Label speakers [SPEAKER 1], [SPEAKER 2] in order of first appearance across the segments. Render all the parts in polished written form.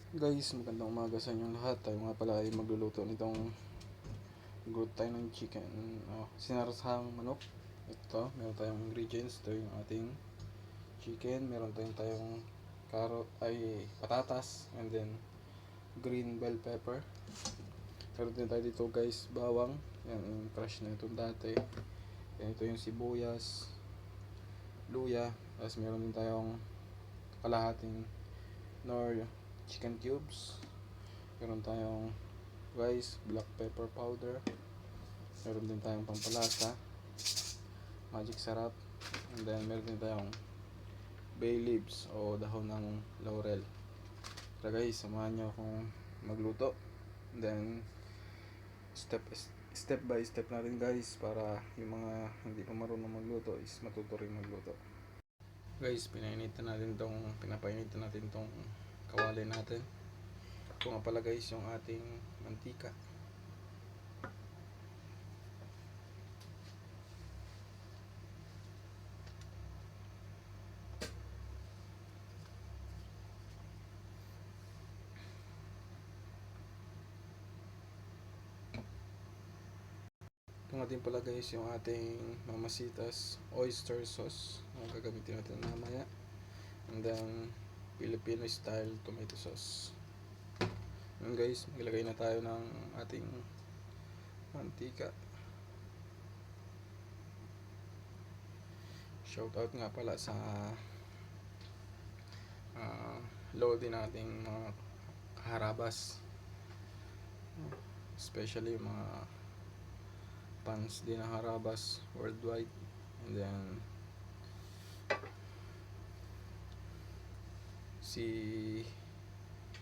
[SPEAKER 1] Guys, magandang umaga sa inyong lahat. Tayo nga pala ay magluto tayo ng chicken. Sinarsahang manok. Ito, meron tayong ingredients. Ito yung ating chicken. Meron tayong carrot, ay patatas, and then green bell pepper. Meron din tayo dito guys, bawang. Yan, yung crush na ito dati. Yan, ito yung sibuyas, luya. Tapos meron din tayong kalahating nor chicken cubes. Meron tayong rice, black pepper powder. Meron din tayong pampalasa, magic sarap. And then meron din tayong bay leaves o dahon ng laurel. Tara guys, samahan nyo akong magluto. And then step by step natin guys, para yung mga hindi pa marunong magluto is matuto rin magluto. Guys, pinapainitan natin tong kawali natin. Ito nga pala guys yung ating mantika. Ito nga din pala guys yung ating mamasitas oyster sauce na gagamitin natin mamaya. And then Filipino style tomato sauce. Yun guys, maglagay na tayo ng ating mantika. Shout out nga pala sa load din nating mga kaharabas, especially mga fans din ng harabas worldwide. And then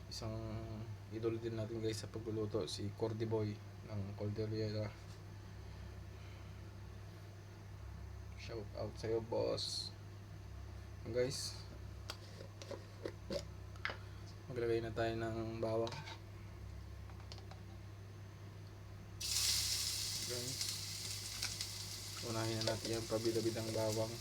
[SPEAKER 1] isang idol din natin guys sa pagluluto, si Cordy Boy ng Cordillera. Shout out sa'yo boss. Guys, maglagay na tayo ng bawang. Okay. Unahin na natin yung pabida-bidang bawang.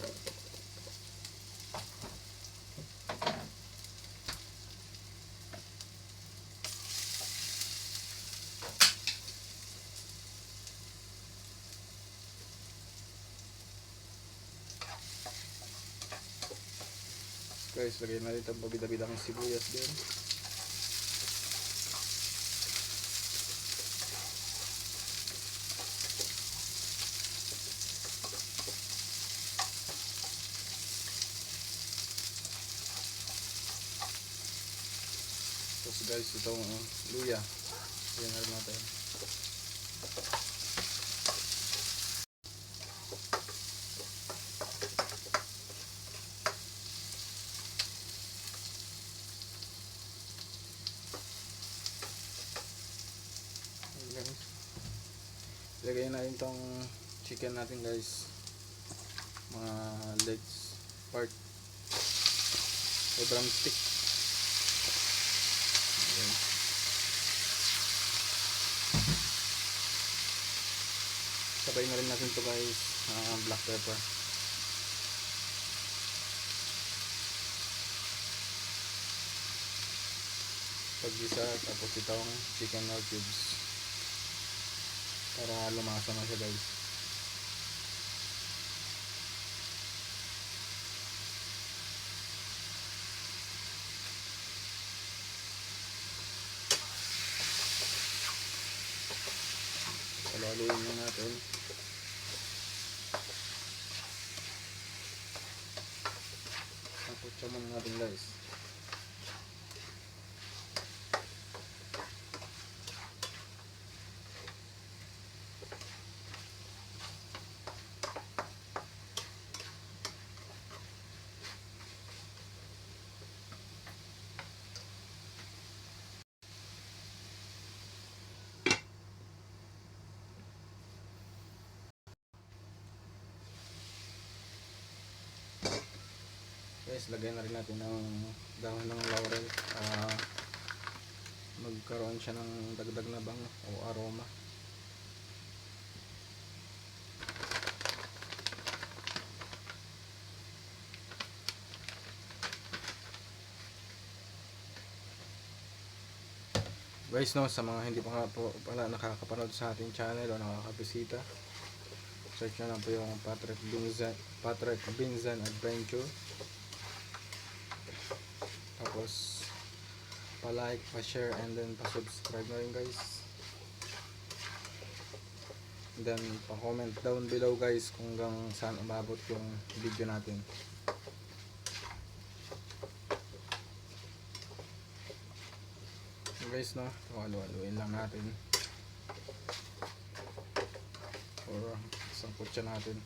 [SPEAKER 1] Guys, lagay natin itong pabida-bidang sibuyas din. Tapos guys, itong luya. Ayan na rin natin. Ilagay na itong chicken natin guys, mga legs part o drumstick. Ayan. Sabay na rin natin ito guys, black pepper. Paggisa, tapos itong chicken cubes para lumasa na siya guys. Palaluin na natin. Tapos siya natin guys. Guys, lagyan na rin natin ng dahon ng laurel. Magkaroon siya ng dagdag na bango o aroma. Guys, no, sa mga hindi pa nga po pala nakakapanood sa ating channel o nakakabisita, search nyo lang po yung Patrick Binzan Adventure. Tapos pa-like, pa-share, and then pa-subscribe na rin guys. And then pa-comment down below guys kung hanggang saan umabot yung video natin. So guys, no, halu-haluin lang natin. Or sangkot siya natin.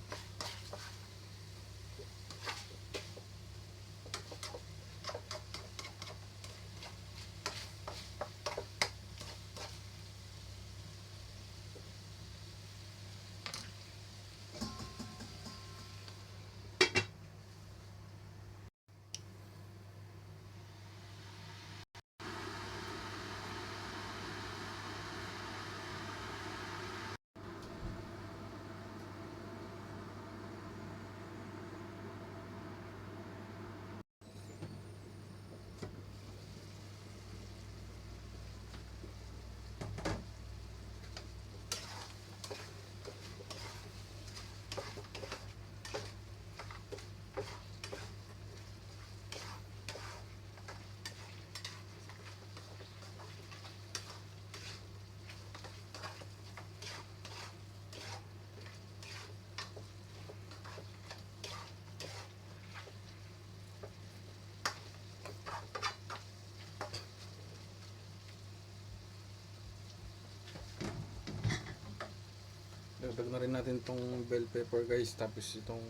[SPEAKER 1] Dagdag na rin natin itong bell pepper guys, tapos itong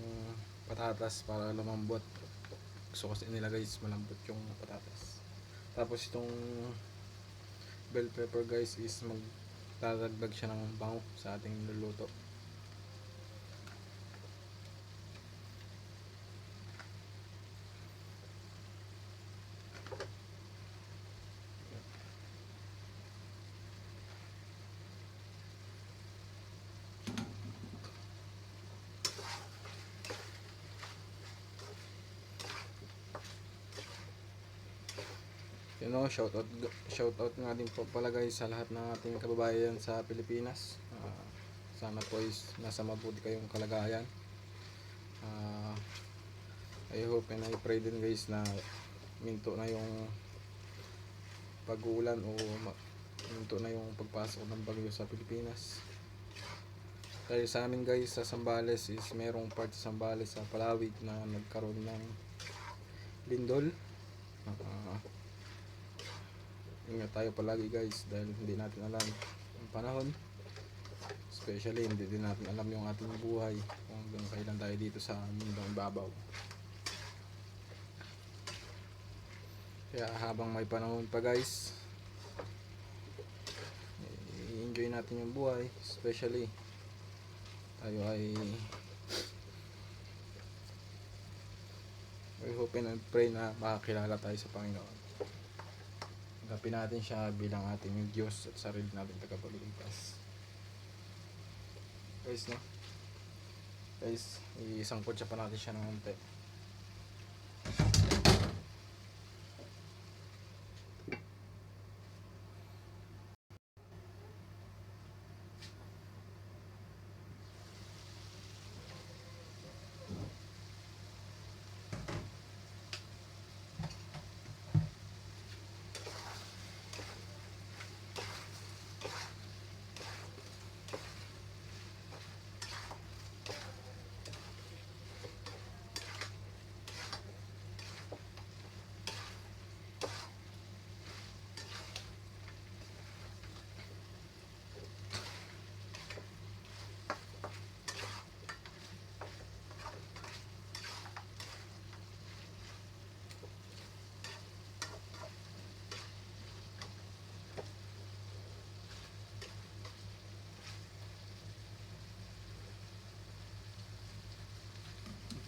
[SPEAKER 1] patatas para lumambot. Gusto kasi nila guys malambot yung patatas. Tapos itong bell pepper guys is magdadagdag siya ng bango sa ating luluto. Shoutout nga din po pala guys sa lahat ng ating kababayan sa Pilipinas. Sana po is nasa mabuti kayong kalagayan. I hope and I pray din guys na minto na yung pag-uulan o minto na yung pagpasok ng bagyo sa Pilipinas. Dahil sa amin guys sa Zambales is merong part sa Zambales sa Palawig na nagkaroon ng lindol. Ingat tayo palagi guys dahil hindi natin alam ang panahon, especially hindi din natin alam yung ating buhay kung hanggang kailan tayo dito sa mundong ibabaw. Kaya habang may panahon pa guys, i-enjoy natin yung buhay, especially tayo ay we hope and pray na makakilala tayo sa Panginoon. Tanggapin natin siya bilang ating Diyos at sarili natin tagapagligtas. Guys, no? Guys, isangkot siya pa natin siya ng unti.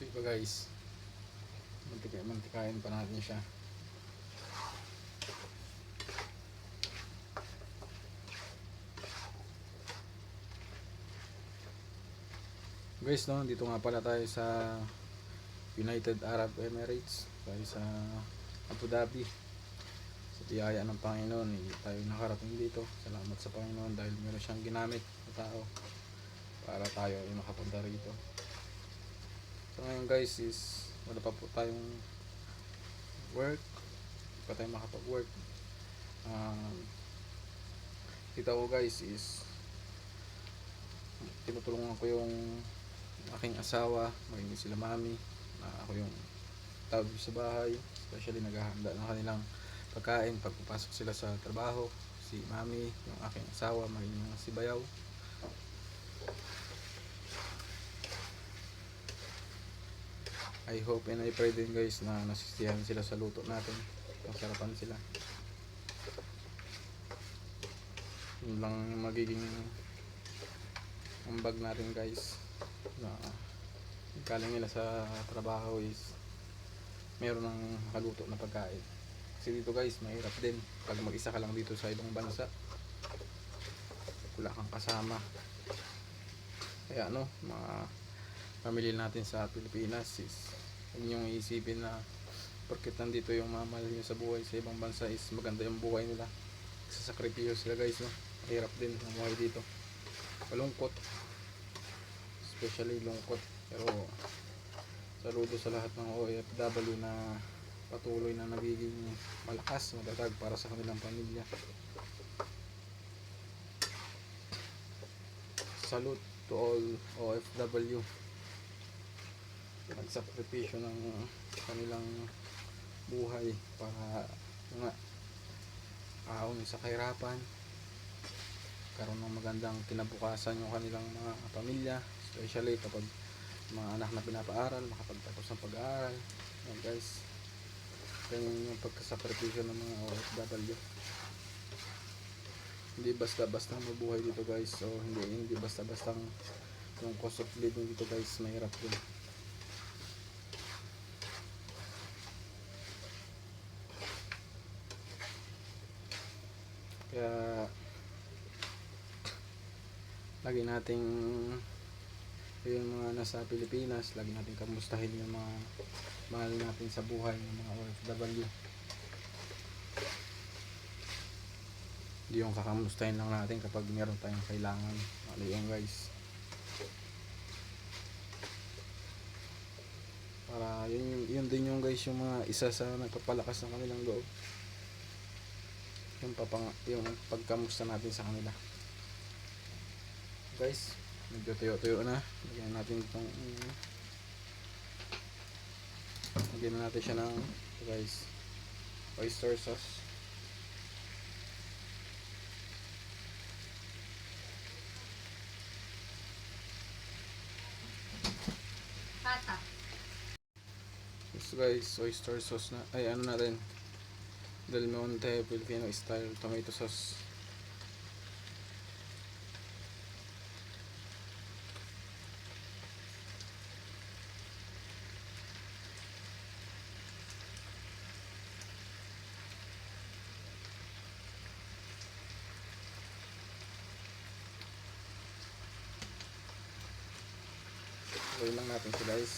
[SPEAKER 1] Ito guys, mantikain pa natin siya. Guys, no, dito nga pala tayo sa United Arab Emirates, tayo sa Abu Dhabi, sa biyaya ng Panginoon, tayo nakarating dito. Salamat sa Panginoon dahil meron siyang ginamit na tao para tayo ay makapunta rito. So ngayon guys is wala pa po tayong work, hindi pa tayo makapag-work. Kita ko guys is tinutulungan ko yung aking asawa, maging sila mami, na ako yung tawag sa bahay, especially naghahanda ng kanilang pagkain pag papasok sila sa trabaho. Si mami, yung aking asawa, maging si Bayaw. I hope and I pray din guys na nasisiyahan sila sa luto natin, masarapan sila. Yun lang yung magiging ambag natin guys, na galing nila sa trabaho is meron ng haluto na pagkain. Kasi dito guys mahirap din pag mag-isa ka lang dito sa ibang bansa, wala kang kasama. Kaya mga pamilya natin sa Pilipinas is huwag niyong iisipin na porket nandito yung mamahal nyo sa buhay sa ibang bansa is maganda yung buhay nila. Sasakripisyo sila guys, mahirap din ang buhay dito, malungkot, especially lungkot. Pero saludo sa lahat ng OFW na patuloy na nagiging malakas, matatag para sa kanilang pamilya. Salute to all OFW, nagsakripisyo ng kanilang buhay para ahon sa kahirapan, karoon ng magandang kinabukasan yung kanilang mga pamilya, especially kapag mga anak na pinapaaral, makapagtapos ng pag-aaral. Yan guys, ganyan yung pagkasakripisyo ng mga OFW. Hindi basta-basta mabuhay dito guys, so hindi basta-basta yung cost of living dito guys, mahirap din. Kaya lagi nating yung mga nasa Pilipinas, lagi natin kamustahin yung mga mahal natin sa buhay ng mga OFW. Hindi yung kakamustahin lang natin kapag meron tayong kailangan. Ano yung guys, para yun din yung guys yung mga isa sa nagpapalakas ng kanilang loob, yung pagkamusta natin sa kanila guys. Medyo tuyo-tuyo na, lagyan natin itong lagyan natin siya ng guys oyster sauce. Yes guys, oyster sauce na, ay ano natin, Del Monte Filipino style tomato sauce. Gawin lang natin siya guys.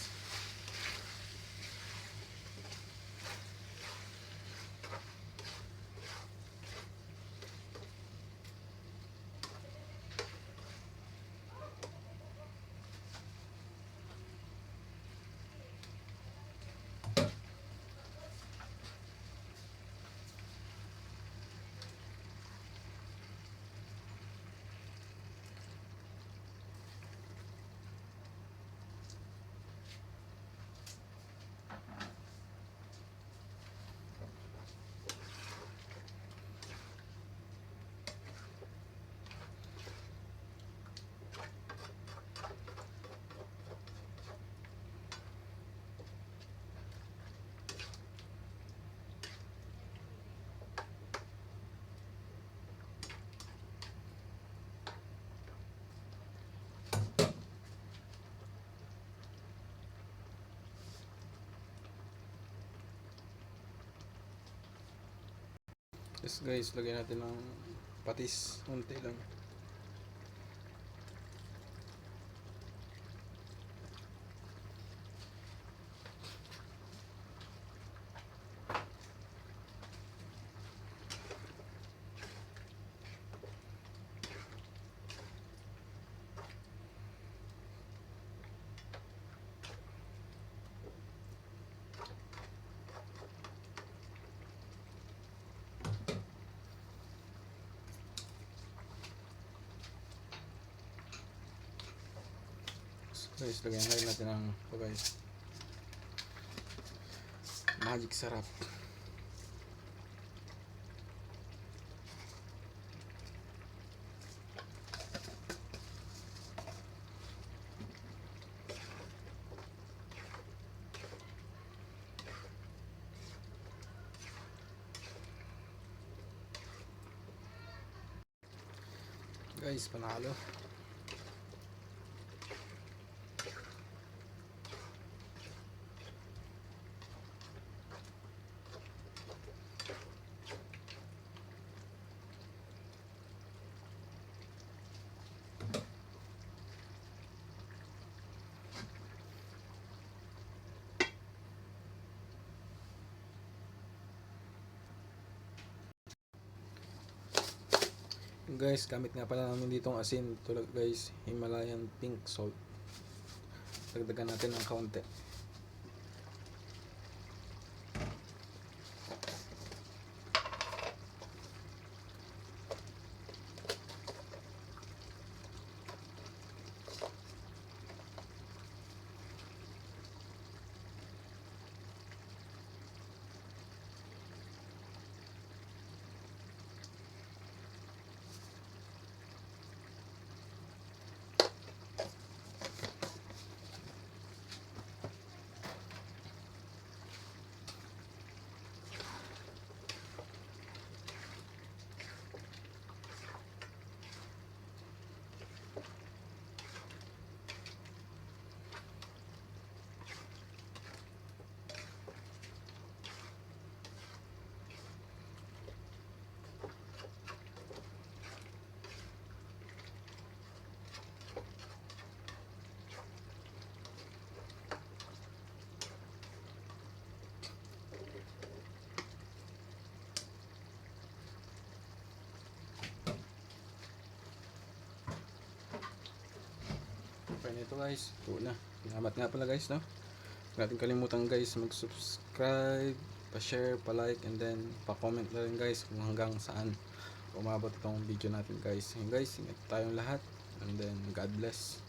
[SPEAKER 1] Yes guys, lagyan natin ng patis, unti lang. Guys, lagyan na rin natin ng ito guys. Magic sarap. Guys, panalo. Guys, gamit nga pala namin ditong asin. Tulad guys, Himalayan pink salt. Dagdagan natin ng kaunti. Okay nito guys, ito na. Salamat nga pala guys, no? Huwag natin kalimutan guys mag-subscribe, pa-share, pa-like, and then pa-comment na rin guys kung hanggang saan umabot itong video natin guys. And guys, ingat tayong lahat, and then God bless.